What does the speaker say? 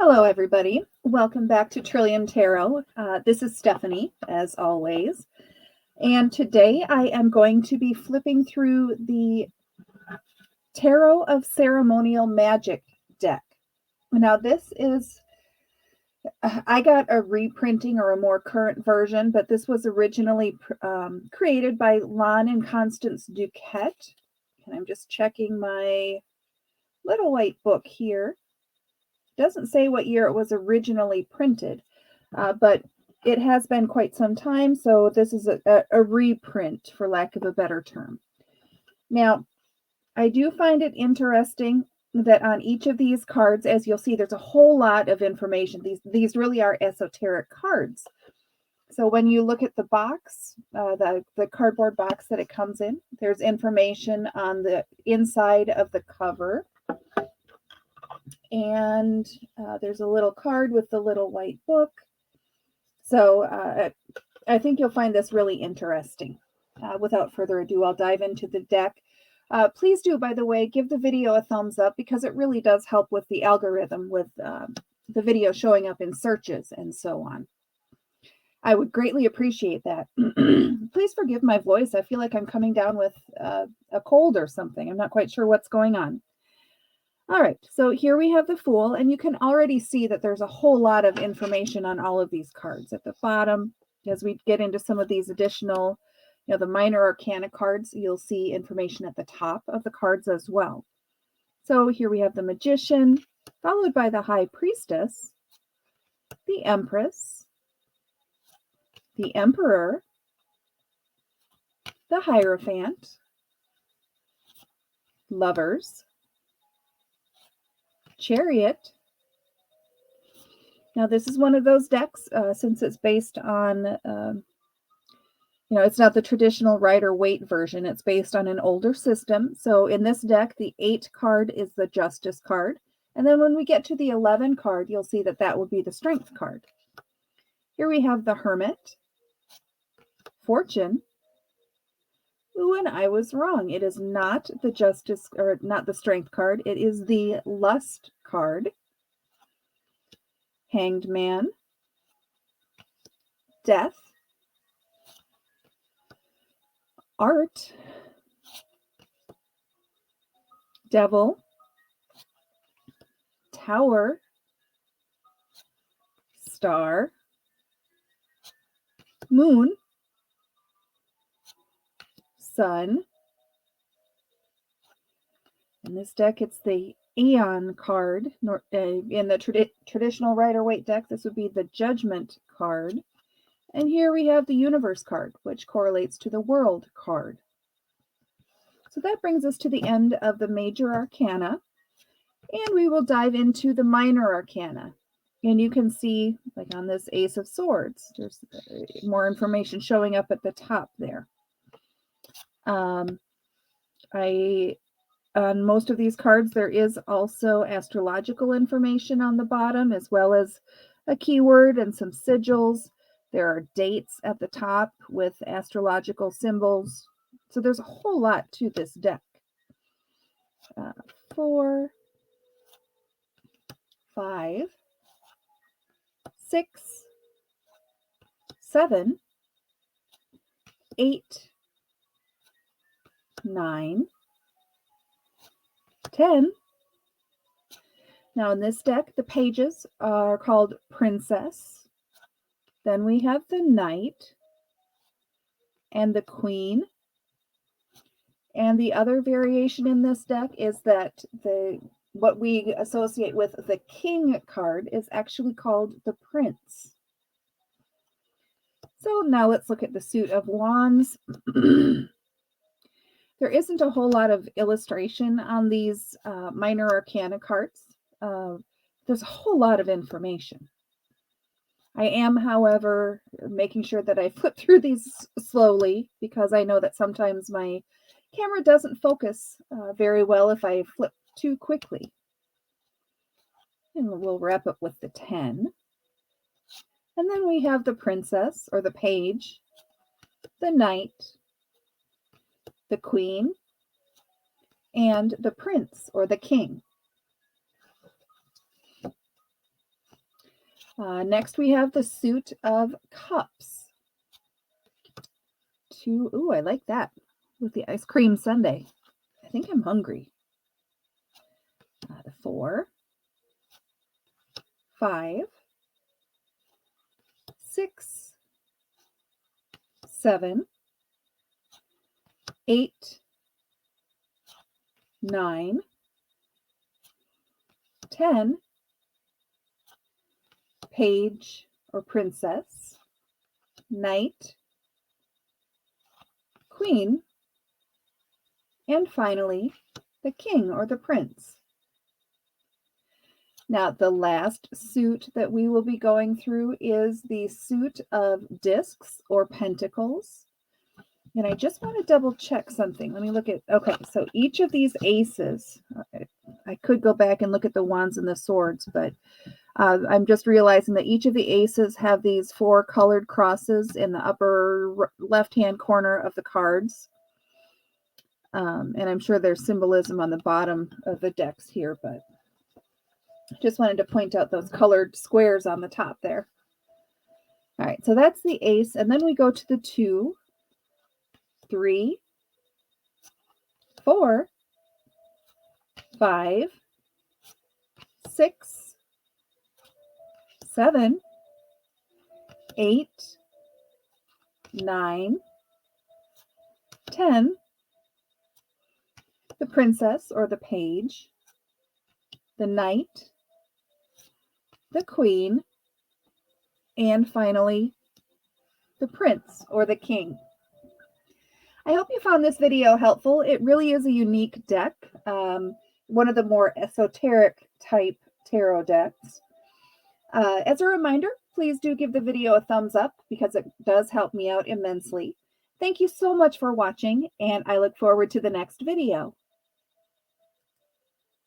Hello, everybody. Welcome back to Trillium Tarot. This is Stephanie, as always. And today I am going to be flipping through the Tarot of Ceremonial Magic deck. Now, this is, I got a reprinting or a more current version, but this was originally created by Lon and Constance Duquette. And I'm just checking my little white book here. Doesn't say what year it was originally printed, but it has been quite some time, so this is a reprint, for lack of a better term. Now, I do find it interesting that on each of these cards, as you'll see, there's a whole lot of information. These really are esoteric cards. So when you look at the box, the cardboard box that it comes in, there's information on the inside of the cover. And there's a little card with the little white book. So I think you'll find this really interesting. Without further ado, I'll dive into the deck. Please do, by the way, give the video a thumbs up because it really does help with the algorithm, with the video showing up in searches and so on. I would greatly appreciate that. Please forgive my voice. I feel like I'm coming down with a cold or something. I'm not quite sure what's going on. All right, so here we have the Fool, and you can already see that there's a whole lot of information on all of these cards. At the bottom, as we get into some of these additional, the minor arcana cards, you'll see information at the top of the cards as well. So here we have the Magician, followed by the High Priestess, the Empress, the Emperor, the Hierophant, Lovers, Chariot. Now, this is one of those decks, since it's based on, it's not the traditional Rider-Waite version. It's based on an older system. So in this deck, the 8 card is the Justice card. And then when we get to the 11 card, you'll see that that would be the Strength card. Here we have the Hermit, Fortune. Ooh, and I was wrong. It is not the Justice, or not the Strength card. It is the Lust card. Hanged Man, Death, Art, Devil, Tower, Star, Moon, Sun. In this deck, it's the Aeon card. In the traditional Rider-Waite deck, this would be the Judgment card. And here we have the Universe card, which correlates to the World card. So that brings us to the end of the major arcana. And we will dive into the minor arcana. And you can see, like on this Ace of Swords, there's more information showing up at the top there. On most of these cards, there is also astrological information on the bottom, as well as a keyword and some sigils. There are dates at the top with astrological symbols. So there's a whole lot to this deck. 4, 5, 6, 7, 8, 9, 10. Now in this deck, the pages are called Princess. Then we have the Knight and the Queen. And the other variation in this deck is that what we associate with the King card is actually called the Prince. So now let's look at the suit of Wands. There isn't a whole lot of illustration on these minor arcana cards. There's a whole lot of information. I am, however, making sure that I flip through these slowly because I know that sometimes my camera doesn't focus very well if I flip too quickly. And we'll wrap up with the 10. And then we have the Princess, or the Page, the Knight, the Queen, and the Prince, or the King. Next, we have the suit of cups. Ooh, I like that with the ice cream sundae. I think I'm hungry. The 4, 5, 6, 7, 8, 9, 10, page or princess, knight, queen, and finally, the king or the prince. Now, the last suit that we will be going through is the suit of discs or pentacles. And I just want to double check something. Let me look at, okay, so each of these aces, I could go back and look at the wands and the swords, but I'm just realizing that each of the aces have these 4 colored crosses in the upper left-hand corner of the cards. And I'm sure there's symbolism on the bottom of the decks here, but just wanted to point out those colored squares on the top there. All right, so that's the ace. And then we go to the 2, 3, 4, 5, 6, 7, 8, 9, 10, the princess or the page, the knight, the queen, and finally the prince or the king. I hope you found this video helpful. It really is a unique deck, one of the more esoteric type tarot decks. As a reminder, please do give the video a thumbs up because it does help me out immensely. Thank you so much for watching, and I look forward to the next video.